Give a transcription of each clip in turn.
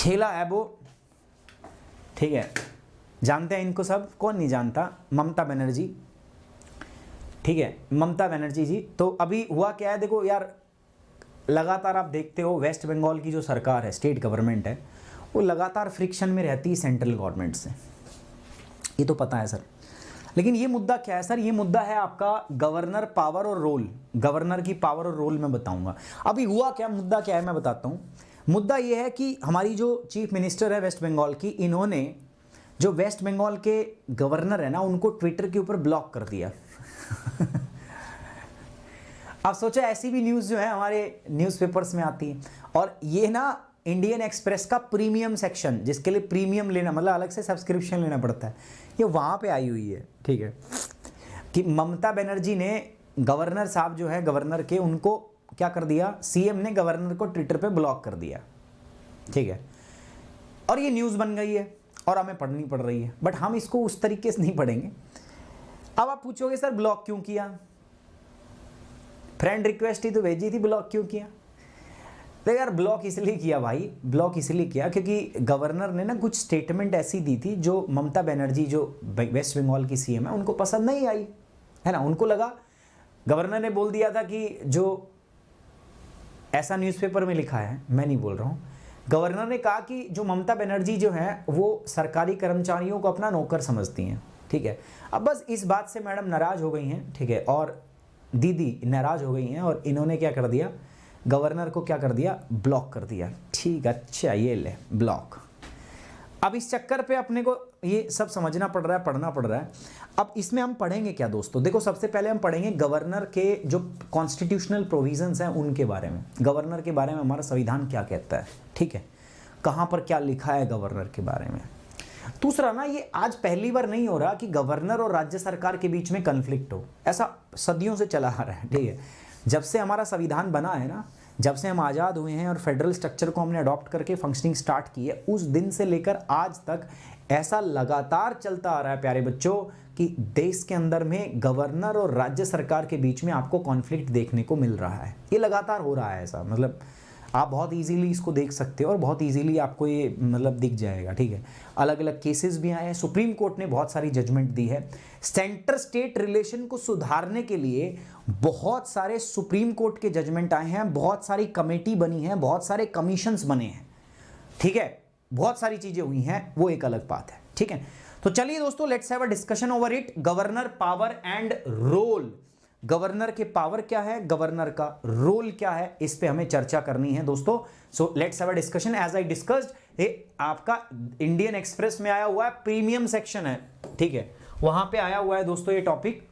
खेला है वो, ठीक है, जानते हैं इनको सब, कौन नहीं जानता, ममता बनर्जी, ठीक है, ममता बनर्जी जी। तो अभी हुआ क्या है, देखो यार, लगातार आप देखते हो वेस्ट बंगाल की जो सरकार है, स्टेट गवर्नमेंट है, वो लगातार फ्रिक्शन में रहती है सेंट्रल गवर्नमेंट से, ये तो पता है सर। लेकिन ये मुद्दा क्या है सर, ये मुद्दा है आपका गवर्नर पावर और रोल, गवर्नर की पावर और रोल मैं बताऊंगा। अभी हुआ क्या, मुद्दा क्या है मैं बताता हूँ। मुद्दा ये है कि हमारी जो चीफ मिनिस्टर है वेस्ट बंगाल की, इन्होंने जो वेस्ट बंगाल के गवर्नर है ना, उनको ट्विटर के ऊपर ब्लॉक कर दिया। आप सोचो, ऐसी भी न्यूज़ जो है हमारे न्यूज़पेपर्स में आती है, और ये ना इंडियन एक्सप्रेस का प्रीमियम सेक्शन, जिसके लिए प्रीमियम लेना मतलब अलग से सब्सक्रिप्शन लेना पड़ता है, ये वहाँ पे आई हुई है, ठीक है, कि ममता बनर्जी ने गवर्नर साहब जो है, गवर्नर के, उनको क्या कर दिया, सीएम ने गवर्नर को ट्विटर पे ब्लॉक कर दिया, ठीक है, और ये न्यूज़ बन गई है और हमें पढ़नी पड़ रही है, बट हम इसको उस तरीके से नहीं पढ़ेंगे। अब आप पूछोगे सर ब्लॉक क्यों किया, फ्रेंड रिक्वेस्ट ही तो भेजी थी, ब्लॉक क्यों किया? तो यार ब्लॉक इसलिए किया भाई, ब्लॉक इसलिए किया क्योंकि गवर्नर ने ना कुछ स्टेटमेंट ऐसी दी थी जो ममता बनर्जी जो वेस्ट बंगाल की सीएम है उनको पसंद नहीं आई, है ना। उनको लगा, गवर्नर ने बोल दिया था कि जो ऐसा न्यूज़पेपर में लिखा है, मैं नहीं बोल रहा हूँ, गवर्नर ने कहा कि जो ममता बनर्जी जो है वो सरकारी कर्मचारियों को अपना नौकर समझती हैं, ठीक है। अब बस इस बात से मैडम नाराज़ हो गई हैं, ठीक है, और दीदी नाराज़ हो गई हैं, और इन्होंने क्या कर दिया, गवर्नर को क्या कर दिया, ब्लॉक कर दिया, ठीक, अच्छा ये ले ब्लॉक। अब इस चक्कर पे अपने को ये सब समझना पड़ रहा है, पढ़ना पड़ रहा है। अब इसमें हम पढ़ेंगे क्या दोस्तों, देखो सबसे पहले हम पढ़ेंगे गवर्नर के जो कॉन्स्टिट्यूशनल प्रोविजंस हैं उनके बारे में, गवर्नर के बारे में हमारा संविधान क्या कहता है, ठीक है, कहाँ पर क्या लिखा है गवर्नर के बारे में। दूसरा ना, ये आज पहली बार नहीं हो रहा कि गवर्नर और राज्य सरकार के बीच में कन्फ्लिक्ट हो, ऐसा सदियों से चला आ रहा है, ठीक है। जब से हमारा संविधान बना है ना, जब से हम आज़ाद हुए हैं और फेडरल स्ट्रक्चर को हमने अडॉप्ट करके फंक्शनिंग स्टार्ट की है, उस दिन से लेकर आज तक ऐसा लगातार चलता आ रहा है प्यारे बच्चों कि देश के अंदर में गवर्नर और राज्य सरकार के बीच में आपको कॉन्फ्लिक्ट देखने को मिल रहा है। ये लगातार हो रहा है ऐसा, मतलब आप बहुत इजीली इसको देख सकते हो और बहुत इजीली आपको ये मतलब दिख जाएगा, ठीक है। अलग अलग केसेस भी आए हैं, सुप्रीम कोर्ट ने बहुत सारी जजमेंट दी है। सेंटर स्टेट रिलेशन को सुधारने के लिए बहुत सारे सुप्रीम कोर्ट के जजमेंट आए हैं, बहुत सारी कमेटी बनी है, बहुत सारे कमीशंस बने हैं, ठीक है, बहुत सारी चीजें हुई हैं, वो एक अलग बात है, ठीक है। तो चलिए दोस्तों, let's have a discussion over it. Governor power and role, governor के पावर क्या है, गवर्नर का रोल क्या है, इस पे हमें चर्चा करनी है दोस्तों। So let's have a discussion. As I discussed, ये आपका इंडियन एक्सप्रेस में आया हुआ है, प्रीमियम सेक्शन है, ठीक है, वहां पे आया हुआ है दोस्तों ये टॉपिक।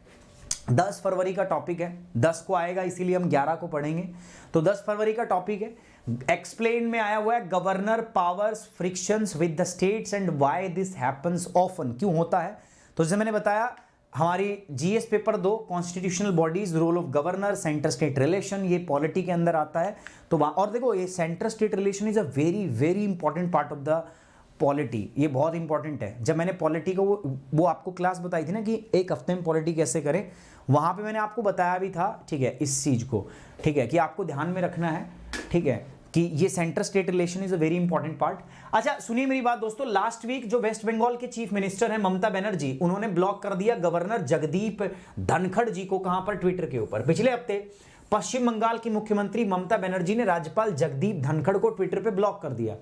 10 फरवरी का टॉपिक है, 10 को आएगा, इसीलिए हम 11 को पढ़ेंगे। तो 10 फरवरी का टॉपिक है, एक्सप्लेन में आया हुआ है governor powers frictions with the states and why this happens often, क्यों होता है। तो जैसे मैंने बताया, हमारी GS paper 2 constitutional bodies, role of governor, centre state relation, ये पॉलिटी के अंदर आता है। तो और देखो, ये centre state relation is a very very important part of the polity, ये बहुत इंपॉर्टेंट है। जब मैंने पॉलिटी को वो आपको क्लास बताई थी ना कि एक हफ्ते में पॉलिटी कैसे करें, वहां पे मैंने आपको बताया भी था, ठीक है, इस चीज को, ठीक है, कि आपको ध्यान में रखना है, ठीक है, कि ये centre state relation is a very important part. अच्छा सुनिए मेरी बात दोस्तों, लास्ट वीक जो वेस्ट बंगाल के चीफ मिनिस्टर हैं ममता बनर्जी, उन्होंने ब्लॉक कर दिया गवर्नर जगदीप धनखड़ जी को, कहां पर, ट्विटर के ऊपर। पिछले हफ्ते पश्चिम बंगाल की मुख्यमंत्री ममता बनर्जी ने राज्यपाल जगदीप धनखड़ को ट्विटर पे ब्लॉक कर दिया।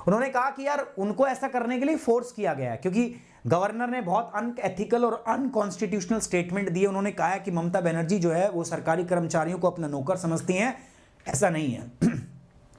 उन्होंने कहा कि यार उनको ऐसा करने के लिए फोर्स किया गया है, क्योंकि गवर्नर ने बहुत अनएथिकल और अनकॉन्स्टिट्यूशनल स्टेटमेंट दिए। उन्होंने कहा है कि ममता बनर्जी जो है वो सरकारी कर्मचारियों को अपना नौकर समझती हैं, ऐसा नहीं है।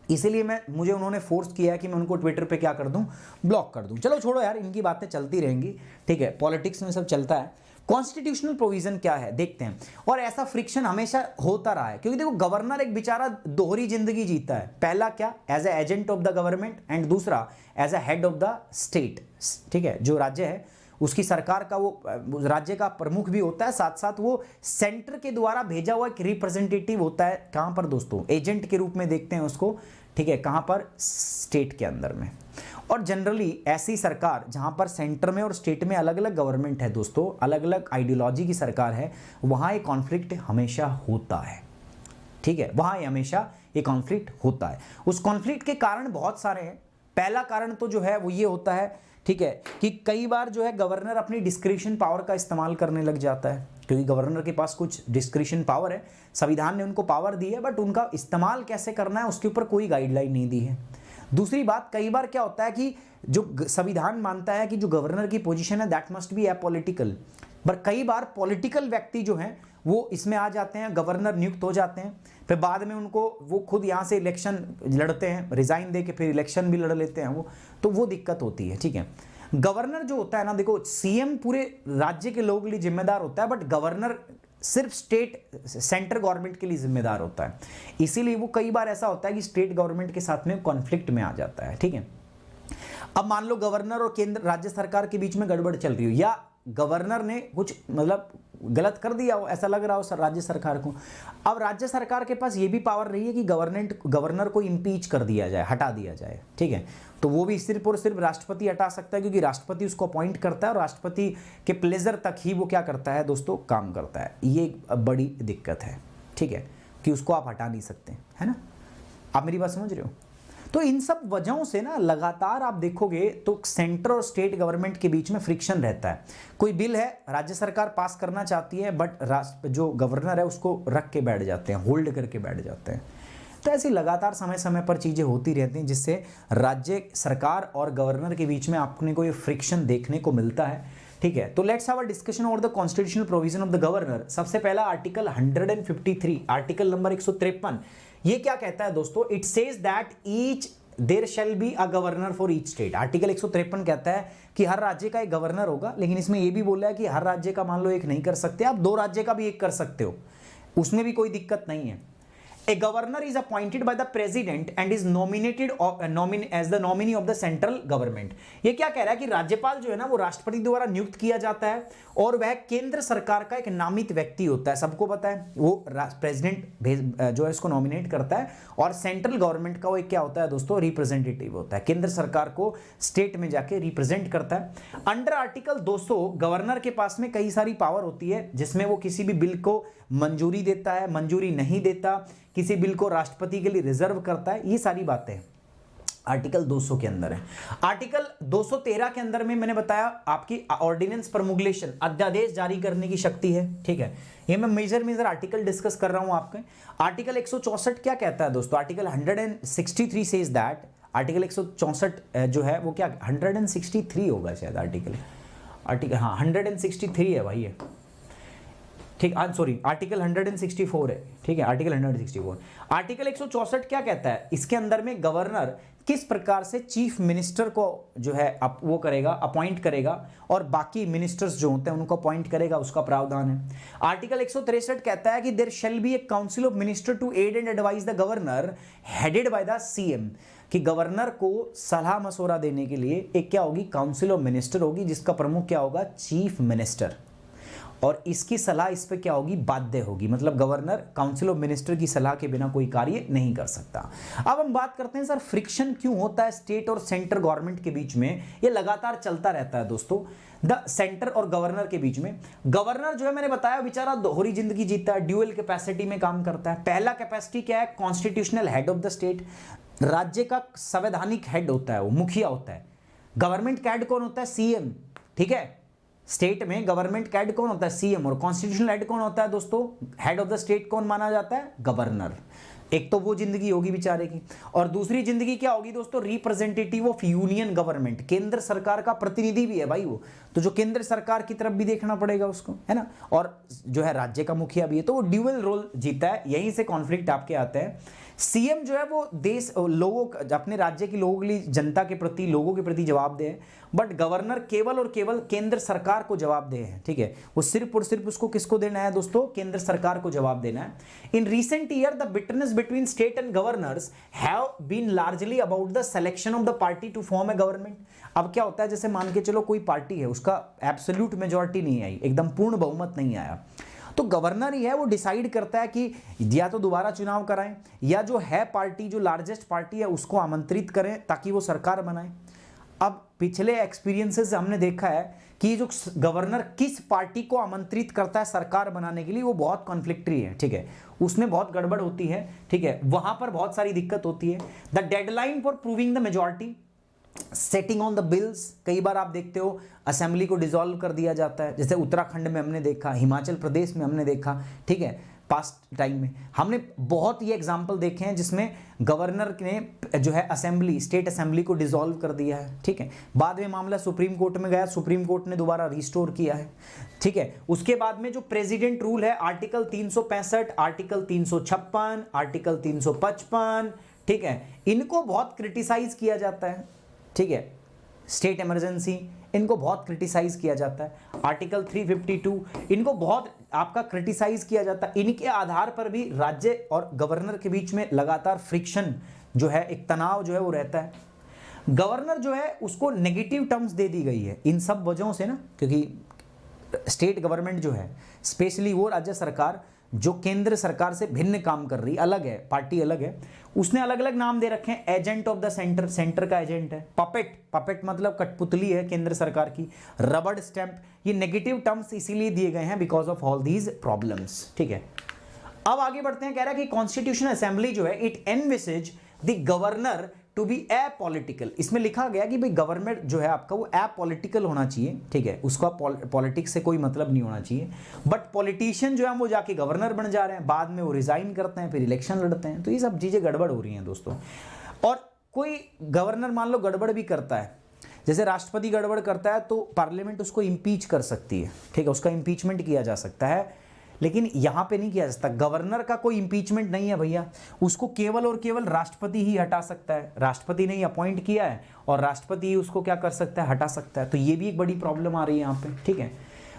इसीलिए मुझे उन्होंने फोर्स किया है कि मैं उनको ट्विटर पे क्या कर दूं, ब्लॉक कर दूं। चलो छोड़ो यार, इनकी बातें चलती रहेंगी, ठीक है, पॉलिटिक्स में सब चलता है। कॉन्स्टिट्यूशनल प्रोविजन क्या है देखते हैं। और ऐसा फ्रिक्शन हमेशा होता रहा है, क्योंकि देखो गवर्नर एक बेचारा दोहरी जिंदगी जीता है। पहला क्या, as a agent of the government, and दूसरा as a head of the state, ठीक है, जो राज्य है उसकी सरकार का वो राज्य का प्रमुख भी होता है, साथ साथ वो सेंटर के द्वारा भेजा हुआ एक रिप्रेजेंटेटिव होता है। कहां पर दोस्तों, एजेंट के रूप में देखते हैं उसको, ठीक है, कहां पर, स्टेट के अंदर में। और जनरली ऐसी सरकार जहां पर सेंटर में और स्टेट में अलग अलग गवर्नमेंट है दोस्तों, अलग अलग आइडियोलॉजी की सरकार है, वहां ये कॉन्फ्लिक्ट हमेशा होता है, ठीक है, वहां ये हमेशा ये कॉन्फ्लिक्ट होता है। उस कॉन्फ्लिक्ट के कारण बहुत सारे हैं, पहला कारण तो जो है वो ये होता है, ठीक है, कि कई बार जो है गवर्नर अपनी डिस्क्रिशन पावर का इस्तेमाल करने लग जाता है, क्योंकि गवर्नर के पास कुछ डिस्क्रिशन पावर है, संविधान ने उनको पावर दी है, बट उनका इस्तेमाल कैसे करना है उसके ऊपर कोई गाइडलाइन नहीं दी है। दूसरी बात, कई बार क्या होता है कि जो संविधान मानता है कि जो गवर्नर की पोजीशन है दैट मस्ट बी अपॉलिटिकल, पर कई बार पॉलिटिकल व्यक्ति जो हैं वो इसमें आ जाते हैं, गवर्नर नियुक्त हो जाते हैं, फिर बाद में उनको वो खुद यहाँ से इलेक्शन लड़ते हैं, रिजाइन दे के फिर इलेक्शन भी लड़ लेते हैं वो, तो वो दिक्कत होती है, ठीक है। गवर्नर जो होता है ना, देखो सीएम पूरे राज्य के लोगों के लिए जिम्मेदार होता है, बट गवर्नर सिर्फ स्टेट सेंट्रल गवर्नमेंट के लिए जिम्मेदार होता है, इसीलिए वो कई बार ऐसा होता है कि स्टेट गवर्नमेंट के साथ में कॉन्फ्लिक्ट में आ जाता है, ठीक है। अब मान लो गवर्नर और केंद्र राज्य सरकार के बीच में गड़बड़ चल रही हो, या गवर्नर ने कुछ मतलब गलत कर दिया हो, ऐसा लग रहा हो राज्य सरकार को, अब राज्य सरकार के पास ये भी पावर रही है कि गवर्नर को इम्पीच कर दिया जाए, हटा दिया जाए, ठीक है, तो वो भी सिर्फ और सिर्फ राष्ट्रपति हटा सकता है, क्योंकि राष्ट्रपति उसको अपॉइंट करता है और राष्ट्रपति के प्लेजर तक ही वो क्या करता है दोस्तों, काम करता है। ये बड़ी दिक्कत है, ठीक है, कि उसको आप हटा नहीं सकते, है ना, आप मेरी बात समझ रहे हो। तो इन सब वजहों से ना लगातार आप देखोगे तो सेंटर और स्टेट गवर्नमेंट के बीच में फ्रिक्शन रहता है। कोई बिल है, राज्य सरकार पास करना चाहती है, बट जो गवर्नर है उसको रख के बैठ जाते हैं, होल्ड करके बैठ जाते हैं। तो ऐसी लगातार समय समय पर चीज़ें होती रहती हैं, जिससे राज्य सरकार और गवर्नर के बीच में आपने को ये फ्रिक्शन देखने को मिलता है, ठीक है। तो let's have a discussion over the constitutional provision of the governor. सबसे पहला आर्टिकल 153, आर्टिकल नंबर 153, ये क्या कहता है दोस्तों, it says that each there shall be a governor for each state. Article 153 कहता है कि हर राज्य का एक गवर्नर होगा, लेकिन इसमें यह भी बोला है कि हर राज्य का मान लो एक नहीं कर सकते आप, 2 राज्य का भी एक कर सकते हो, उसमें भी कोई दिक्कत नहीं है। A governor is appointed by the president and is nominated as the nominee of the central government। ये क्या कह रहा है कि राज्यपाल जो है ना वो राष्ट्रपति द्वारा नियुक्त किया जाता है और वह केंद्र सरकार का एक नामित व्यक्ति होता है, सबको पता है, वो प्रेसिडेंट जो है इसको नॉमिनेट करता है, और सेंट्रल गवर्नमेंट का वो एक क्या होता है दोस्तों, रिप्रेजेंटेटिव होता है, केंद्र सरकार को स्टेट में जाके रिप्रेजेंट करता है। अंडर आर्टिकल 200 गवर्नर के पास में कई सारी पावर होती है, जिसमें वो किसी भी बिल को मंजूरी देता है, मंजूरी नहीं देता, किसी बिल को राष्ट्रपति के लिए रिजर्व करता है, ये सारी बातें आर्टिकल 200 के अंदर है। आर्टिकल 213 के अंदर में मैंने बताया आपकी ऑर्डिनेंस प्रमुगुलेशन, अध्यादेश जारी करने की शक्ति है, ठीक है। ये मैं मेजर आर्टिकल डिस्कस कर रहा हूं आपके। आर्टिकल 164 क्या कहता है दोस्तों, आर्टिकल 163 सेज दैट, आर्टिकल 164 जो है वो क्या 163 होगा शायद, आर्टिकल हाँ 163 है भाई ये, ठीक, सॉरी आर्टिकल 164 है, ठीक है, आर्टिकल 164। आर्टिकल 164 क्या कहता है, इसके अंदर में गवर्नर किस प्रकार से चीफ मिनिस्टर को जो है वो करेगा, अपॉइंट करेगा, और बाकी मिनिस्टर्स जो होते हैं उनको अपॉइंट करेगा, उसका प्रावधान है। आर्टिकल 163 कहता है कि there shall be a council of minister to aid and advise the governor headed by the CM, कि गवर्नर को सलाह मशवरा देने के लिए एक क्या होगी, काउंसिल ऑफ मिनिस्टर होगी, जिसका प्रमुख क्या होगा, चीफ मिनिस्टर, और इसकी सलाह इस पे क्या होगी, बाध्य होगी, मतलब गवर्नर काउंसिल ऑफ मिनिस्टर की सलाह के बिना कोई कार्य नहीं कर सकता। अब हम बात करते हैं सर फ्रिक्शन क्यों होता है स्टेट और सेंटर गवर्नमेंट के बीच में। ये लगातार चलता रहता है दोस्तों, द सेंटर और गवर्नर के बीच में। गवर्नर जो है मैंने बताया बेचारा दोहरी जिंदगी जीता है, ड्यूअल कैपेसिटी में काम करता है। पहला कैपेसिटी क्या है, constitutional head of the state, राज्य का संवैधानिक हेड होता है, वो मुखिया होता है। गवर्नमेंट का हेड कौन होता है, सीएम, ठीक है। स्टेट में गवर्नमेंट का हेड कौन होता है, सीएम, और कॉन्स्टिट्यूशनल हेड कौन होता है दोस्तों, हेड ऑफ द स्टेट कौन माना जाता है, गवर्नर। एक तो वो जिंदगी होगी बेचारे की, और दूसरी जिंदगी क्या होगी दोस्तों, रिप्रेजेंटेटिव ऑफ यूनियन गवर्नमेंट, केंद्र सरकार का प्रतिनिधि भी है भाई वो, तो जो केंद्र सरकार की तरफ भी देखना पड़ेगा उसको, है ना, और जो है राज्य का मुखिया भी है, तो वो ड्यूअल रोल जीता है। यहीं से कॉन्फ्लिक्ट आपके आते हैं। सीएम जो है वो देश लोगों अपने राज्य के लोगों के लिए, जनता के प्रति, लोगों के प्रति जवाब दे, बट गवर्नर केवल और केवल केंद्र सरकार को जवाब दे है, ठीक है। वो सिर्फ और सिर्फ उसको किसको देना है दोस्तों, केंद्र सरकार को जवाब देना है। In recent year the bitterness between state and governors have been largely about the selection of the party to form a government. अब क्या होता है, जैसे मान के चलो कोई पार्टी है, उसका एब्सोल्यूट मेजॉरिटी नहीं आई, एकदम पूर्ण बहुमत नहीं आया, तो गवर्नर ही है वो डिसाइड करता है कि या तो दोबारा चुनाव कराएं, या जो है पार्टी, जो लार्जेस्ट पार्टी है उसको आमंत्रित करें ताकि वो सरकार बनाए। अब पिछले एक्सपीरियंसेस से हमने देखा है कि जो गवर्नर किस पार्टी को आमंत्रित करता है सरकार बनाने के लिए, वो बहुत कॉन्फ्लिक्टरी है, ठीक है, उसमें बहुत गड़बड़ होती है, ठीक है, वहां पर बहुत सारी दिक्कत होती है। The deadline for proving the majority, setting on the bills, कई बार आप देखते हो असेंबली को डिसॉल्व कर दिया जाता है, जैसे उत्तराखंड में हमने देखा, हिमाचल प्रदेश में हमने देखा, ठीक है, पास्ट टाइम में हमने बहुत ये एग्जाम्पल देखे हैं जिसमें गवर्नर ने जो है असेंबली, स्टेट असेंबली को डिसॉल्व कर दिया है, ठीक है। बाद में मामला सुप्रीम कोर्ट में गया, सुप्रीम कोर्ट ने दोबारा रिस्टोर किया है, ठीक है। उसके बाद में जो प्रेसिडेंट रूल है, आर्टिकल 365, आर्टिकल 356, आर्टिकल 355, ठीक है, इनको बहुत क्रिटिसाइज किया जाता है, ठीक है। स्टेट इमरजेंसी, इनको बहुत क्रिटिसाइज किया जाता है। आर्टिकल 352, इनको बहुत आपका क्रिटिसाइज किया जाता है। इनके आधार पर भी राज्य और गवर्नर के बीच में लगातार फ्रिक्शन जो है, एक तनाव जो है वो रहता है। गवर्नर जो है उसको नेगेटिव टर्म्स दे दी गई है इन सब वजहों से ना, क्योंकि स्टेट गवर्नमेंट जो है, स्पेशली वो राज्य सरकार जो केंद्र सरकार से भिन्न काम कर रही, अलग है, पार्टी अलग है, उसने अलग अलग नाम दे रखे हैं। Agent of the centre, centre का एजेंट है। पपेट, पपेट मतलब कठपुतली है केंद्र सरकार की। रबड़ स्टैंप, ये नेगेटिव टर्म्स इसीलिए दिए गए हैं because of all these problems, ठीक है। अब आगे बढ़ते हैं, कह रहा है कि कॉन्स्टिट्यूशनल असेंबली जो है, it envisages the governor to be apolitical. इसमें लिखा गया कि भाई गवर्नमेंट जो है आपका वो एपॉलिटिकल होना चाहिए, ठीक है, उसका पॉलिटिक्स से कोई मतलब नहीं होना चाहिए। बट पॉलिटिशियन जो है वो जाके गवर्नर बन जा रहे हैं, बाद में वो रिजाइन करते हैं, फिर इलेक्शन लड़ते हैं, तो ये सब चीजें गड़बड़ हो रही हैं दोस्तों। और कोई गवर्नर मान लो गड़बड़ भी करता है, जैसे राष्ट्रपति गड़बड़ करता है तो पार्लियामेंट उसको इम्पीच कर सकती है, ठीक है, उसका इम्पीचमेंट किया जा सकता है, लेकिन यहां पे नहीं किया जा सकता। गवर्नर का कोई इंपीचमेंट नहीं है भैया, उसको केवल और केवल राष्ट्रपति ही हटा सकता है। राष्ट्रपति ने ही अपॉइंट किया है और राष्ट्रपति ही उसको क्या कर सकता है, हटा सकता है। तो ये भी एक बड़ी प्रॉब्लम आ रही है यहाँ पे, ठीक है।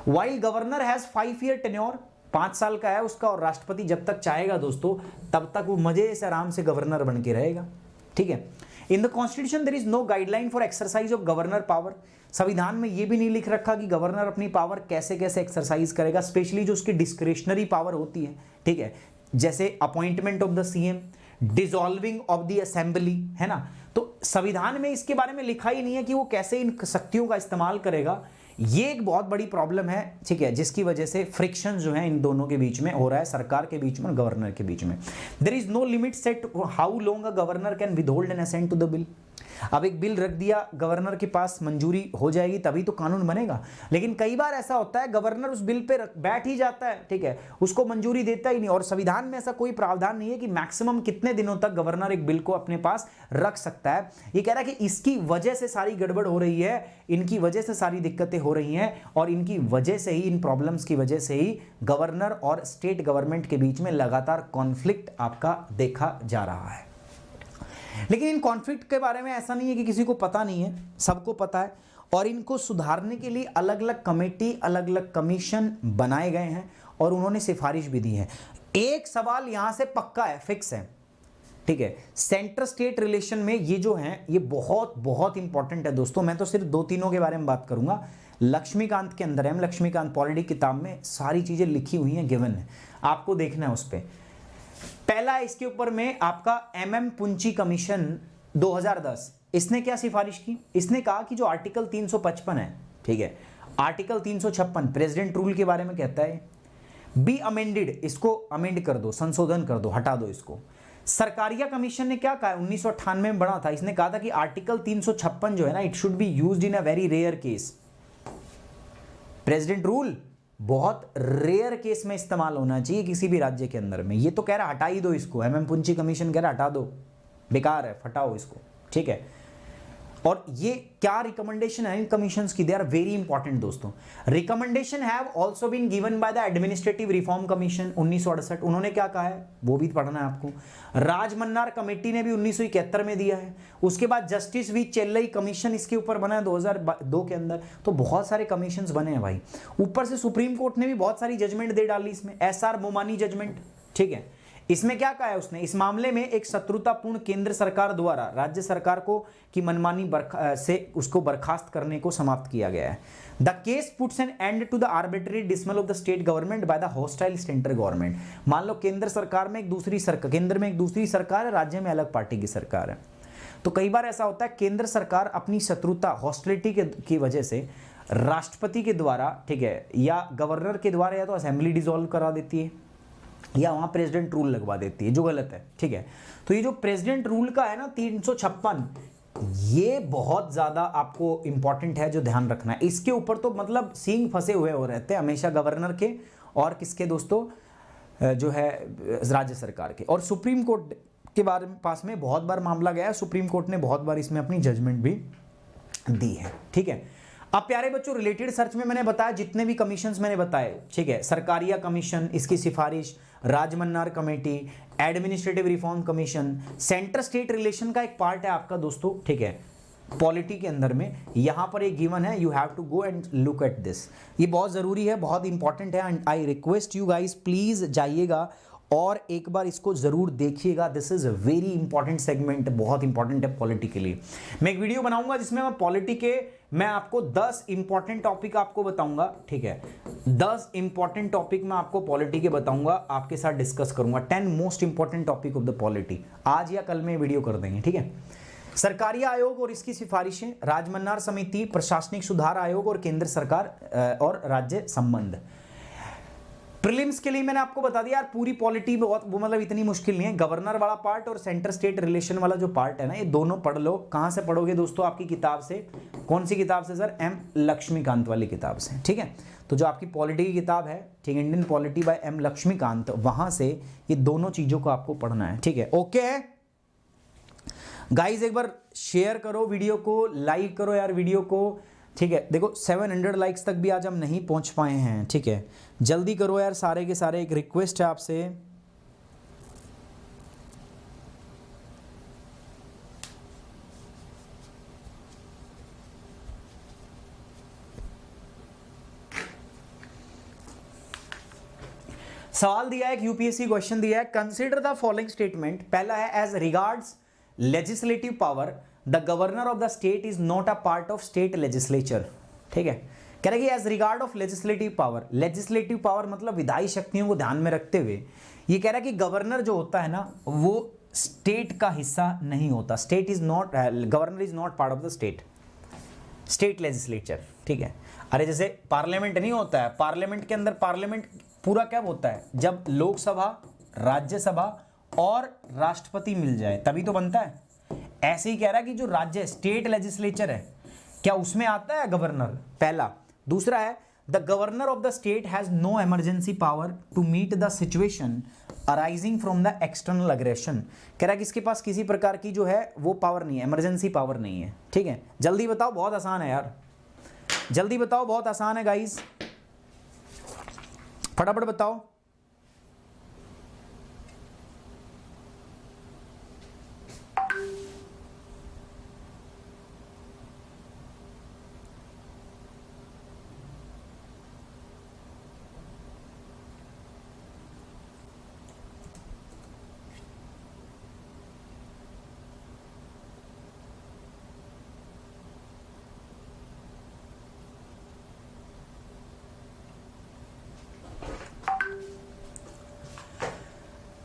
While governor has 5 year tenure, 5 साल का है उसका, और राष्ट्रपति जब तक चाहेगा दोस्तों तब तक वो मजे से आराम से गवर्नर बन के रहेगा, ठीक है। In the constitution there is no guideline for exercise of governor power. संविधान में ये भी नहीं लिख रखा कि गवर्नर अपनी पावर कैसे कैसे एक्सरसाइज करेगा, स्पेशली जो उसकी डिस्क्रिशनरी पावर होती है, ठीक है, जैसे appointment of the CM, dissolving of the assembly, है ना। तो संविधान में इसके बारे में लिखा ही नहीं है कि वो कैसे इन शक्तियों का इस्तेमाल करेगा। ये एक बहुत बड़ी प्रॉब्लम है, ठीक है, जिसकी वजह से फ्रिक्शन जो है इन दोनों के बीच में हो रहा है, सरकार के बीच में और गवर्नर के बीच में। There is no limit set how long a governor can withhold an assent to the bill. अब एक बिल रख दिया, गवर्नर के पास मंजूरी हो जाएगी तभी तो कानून बनेगा, लेकिन कई बार ऐसा होता है गवर्नर उस बिल पे बैठ ही जाता है, ठीक है, उसको मंजूरी देता ही नहीं। और संविधान में ऐसा कोई प्रावधान नहीं है कि मैक्सिमम कितने दिनों तक गवर्नर एक बिल को अपने पास रख सकता है। ये कह रहा है कि इसकी वजह से सारी गड़बड़ हो रही है, इनकी वजह से सारी दिक्कतें हो रही हैं, और इनकी वजह से ही, इन प्रॉब्लम्स की वजह से ही गवर्नर और स्टेट गवर्नमेंट के बीच में लगातार कॉन्फ्लिक्ट आपका देखा जा रहा है। लेकिन इन कॉन्फ्लिक्ट के बारे में ऐसा नहीं है कि किसी को पता नहीं है, सबको पता है, और इनको सुधारने के लिए अलग अलग कमेटी, अलग अलग कमीशन बनाए गए हैं और उन्होंने सिफारिश भी दी है। एक सवाल यहां से पक्का है, फिक्स है, ठीक है, सेंटर स्टेट रिलेशन में ये जो है ये बहुत बहुत इंपॉर्टेंट है दोस्तों। मैं तो सिर्फ 2-3 के बारे में बात करूंगा। लक्ष्मीकांत के अंदर है, लक्ष्मीकांत पॉलिटी किताब में सारी चीजें लिखी हुई हैं, गिवन है, आपको देखना है उस पर। पहला इसके ऊपर में आपका MM पुंची कमीशन 2010, इसने क्या सिफारिश की, इसने कहा कि जो आर्टिकल 355 है, ठीक है, आर्टिकल 356 प्रेसिडेंट रूल के बारे में कहता है, बी अमेंडेड, इसको अमेंड कर दो, संशोधन कर दो, हटा दो इसको। सरकारिया कमीशन ने क्या कहा, 1998 में बना था, इसने कहा था कि आर्टिकल 356 जो है ना, it should be used in a very rare case. President rule बहुत रेयर केस में इस्तेमाल होना चाहिए किसी भी राज्य के अंदर में। ये तो कह रहा हटा ही दो इसको, MM पुंची कमीशन कह रहा हटा दो, बेकार है, हटाओ इसको, ठीक है। और ये क्या रिकमेंडेशन है इन कमीशंस की, दे आर वेरी इंपॉर्टेंट दोस्तों। Recommendation have also been given by the administrative reform commission 1968, उन्होंने क्या कहा है वो भी पढ़ना है आपको। राजमन्नार कमेटी ने भी 1971 में दिया है। उसके बाद जस्टिस वी चेन्नई कमीशन इसके ऊपर बना है 2002 के अंदर। तो बहुत सारे कमीशंस बने हैं भाई। ऊपर से सुप्रीम कोर्ट ने भी बहुत सारी जजमेंट दे डाली इसमें, SR मोमानी जजमेंट, ठीक है। इसमें क्या कहा है उसने, इस मामले में एक शत्रुतापूर्ण केंद्र सरकार द्वारा राज्य सरकार को की मनमानी से उसको बर्खास्त करने को समाप्त किया गया है। The case puts an end to the arbitrary dismissal of the state government by the hostile centre government. मान लो केंद्र सरकार में एक दूसरी सरकार, केंद्र में एक दूसरी सरकार है, राज्य में अलग पार्टी की सरकार है। तो कई बार ऐसा होता है केंद्र सरकार अपनी शत्रुता, हॉस्टिलिटी की वजह से राष्ट्रपति के द्वारा, ठीक है, या गवर्नर के द्वारा, या तो असेंबली डिसॉल्व करा देती है या वहां प्रेसिडेंट रूल लगवा देती है, जो गलत है, ठीक है। तो ये जो प्रेसिडेंट रूल का है ना 356, ये बहुत ज्यादा आपको इंपॉर्टेंट है जो ध्यान रखना है। इसके ऊपर तो मतलब सींग फंसे हुए हो रहते हैं हमेशा गवर्नर के और किसके दोस्तों, जो है राज्य सरकार के। और सुप्रीम कोर्ट के बारे में पास में बहुत बार मामला गया है, सुप्रीम कोर्ट ने बहुत बार इसमें अपनी जजमेंट भी दी है। ठीक है, अब प्यारे बच्चों रिलेटेड सर्च में मैंने बताया जितने भी कमीशंस मैंने बताए, ठीक है, सरकारिया कमीशन, इसकी सिफारिश, Rajamannar committee, administrative reform commission, centre state relation का एक पार्ट है आपका दोस्तों, ठीक है, पॉलिटी के अंदर में यहां पर एक गिवन है, you have to go and look at this. ये बहुत जरूरी है, बहुत इंपॉर्टेंट है and I request you guys please जाइएगा और एक बार इसको जरूर देखिएगा। This is a very important segment, बहुत इंपॉर्टेंट है पॉलिटी के लिए। मैं एक वीडियो बनाऊंगा जिसमें मैं पॉलिटी के मैं आपको 10 इंपॉर्टेंट टॉपिक आपको बताऊंगा, ठीक है, 10 इंपॉर्टेंट टॉपिक मैं आपको पॉलिटी के बताऊंगा, आपके साथ डिस्कस करूंगा 10 most important topic of the polity. आज या कल में वीडियो कर देंगे, ठीक है। सरकारी आयोग और इसकी सिफारिशें, राजमन्नार समिति, प्रशासनिक सुधार आयोग और केंद्र सरकार और राज्य संबंध। प्रीलिम्स के लिए मैंने आपको बता दिया यार, पूरी पॉलिटी बहुत वो मतलब इतनी मुश्किल नहीं है। गवर्नर वाला पार्ट और सेंटर स्टेट रिलेशन वाला जो पार्ट है ना, ये दोनों पढ़ लो। कहां से पढ़ोगे दोस्तों? आपकी किताब से। कौन सी किताब से सर? एम लक्ष्मीकांत वाली किताब से, ठीक है। तो जो आपकी पॉलिटी की किताब है, ठीक है, Indian polity by M Laxmikanth, वहां से ये दोनों चीजों को आपको पढ़ना है, ठीक है। ओके गाइज, एक बार शेयर करो वीडियो को, लाइक करो यार वीडियो को, ठीक है। देखो 700 लाइक्स तक भी आज हम नहीं पहुंच पाए हैं, ठीक है, जल्दी करो यार सारे के सारे। एक रिक्वेस्ट है आपसे, सवाल दिया है, एक यूपीएससी क्वेश्चन दिया है, कंसीडर द फॉलोइंग स्टेटमेंट। पहला है as regards legislative power the governor of the state is not a part of state legislature, ठीक है। कह रहे कि as regard of legislative power, legislative power मतलब विधायी शक्तियों को ध्यान में रखते हुए ये कह रहा है कि गवर्नर जो होता है ना वो स्टेट का हिस्सा नहीं होता। State is not, governor is not part of the state legislature, ठीक है। अरे जैसे पार्लियामेंट नहीं होता है, पार्लियामेंट के अंदर पार्लियामेंट पूरा क्या होता है? जब लोकसभा, राज्यसभा और राष्ट्रपति मिल जाए तभी तो बनता है। ऐसे ही कह रहा है कि जो राज्य स्टेट लेजिस्लेचर है, क्या उसमें आता है गवर्नर? पहला। दूसरा है the governor of the state has no emergency power to meet the situation arising from the external aggression. कह रहा है कि इसके पास किसी प्रकार की जो है वो पावर नहीं है, इमरजेंसी पावर नहीं है, ठीक है। जल्दी बताओ, बहुत आसान है यार, जल्दी बताओ, बहुत आसान है गाइस, फटाफट बताओ।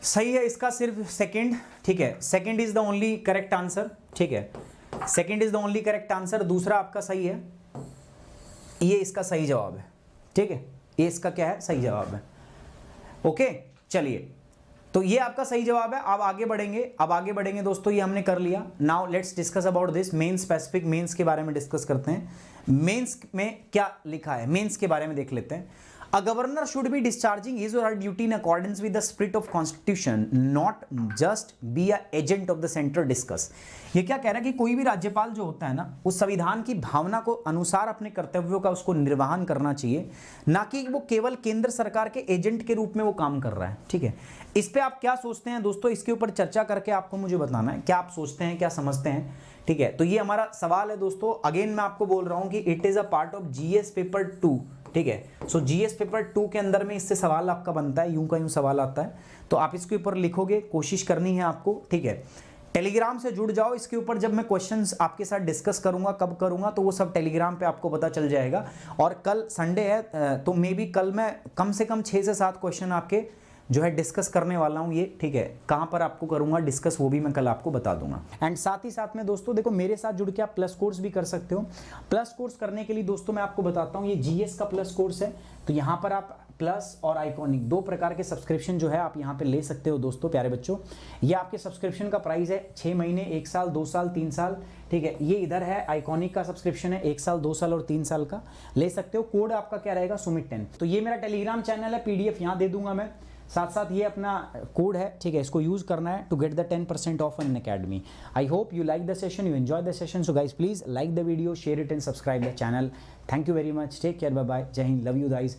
सही है इसका सिर्फ सेकंड, ठीक है, second is the only correct answer, ठीक है, second is the only correct answer. दूसरा आपका सही है, ये इसका सही जवाब है, ठीक है, ये इसका क्या है? सही जवाब है। ओके चलिए, तो ये आपका सही जवाब है। अब आगे बढ़ेंगे, अब आगे बढ़ेंगे दोस्तों, ये हमने कर लिया। Now let's discuss about this main specific, mains के बारे में डिस्कस करते हैं। मेंस में क्या लिखा है, मेंस के बारे में देख लेते हैं। A governor should be discharging his or her duty in accordance with the spirit of constitution, not just be a agent of the center discuss। ये क्या कह रहा है कि कोई भी राज्यपाल जो होता है ना, उस संविधान की भावना को अनुसार अपने कर्तव्यों का उसको निर्वहन करना चाहिए, ना कि वो केवल केंद्र सरकार के एजेंट के रूप में वो काम कर रहा है, ठीक है। इस पे आप क्या सोचते हैं दोस्तों? इसके ऊपर चर्चा करके आपको मुझे बताना है क्या आप सोचते हैं, क्या समझते हैं, ठीक है। तो ये हमारा सवाल है दोस्तों। अगेन मैं आपको बोल रहा हूं कि it is a part of GS paper 2, ठीक है। सो जीएस पेपर 2 के अंदर में इससे सवाल आपका बनता है, यूं का यूं सवाल आता है, तो आप इसके ऊपर लिखोगे, कोशिश करनी है आपको, ठीक है। टेलीग्राम से जुड़ जाओ, इसके ऊपर जब मैं क्वेश्चंस आपके साथ डिस्कस करूंगा, कब करूंगा, तो वो सब टेलीग्राम पे आपको पता चल जाएगा। और कल संडे है तो मे बी कल मैं कम से कम 6 से 7 क्वेश्चन आपके जो है डिस्कस करने वाला हूं, ये ठीक है। कहां पर आपको करूंगा डिस्कस वो भी मैं कल आपको बता दूंगा। एंड साथ ही साथ में दोस्तों देखो, मेरे साथ जुड़ के आप प्लस कोर्स भी कर सकते हो। प्लस कोर्स करने के लिए दोस्तों मैं आपको बताता हूं, ये जीएस का प्लस कोर्स है, तो यहां पर आप प्लस और आइकॉनिक 2 प्रकार के सब्सक्रिप्शन जो है आप यहां पे ले सकते हो दोस्तों, प्यारे बच्चों। ये आपके सब्सक्रिप्शन का प्राइस है 6 महीने, 1 साल, 2 साल, 3 साल, ठीक है, ये इधर है, आइकॉनिक का सब्सक्रिप्शन है, 1 साल 2 साल और 3 साल का ले सकते हो। कोड आपका क्या रहेगा, सुमित 10। तो ये मेरा टेलीग्राम चैनल है, PDF यहाँ दे दूंगा मैं, साथ साथ ये अपना कोड है, ठीक है, इसको यूज करना है to get the 10% off Unacademy. I hope you like the session, you enjoy the session. So guys please like the video, share it and subscribe the channel. Thank you very much, take care, bye bye, जय हिंद, love you guys.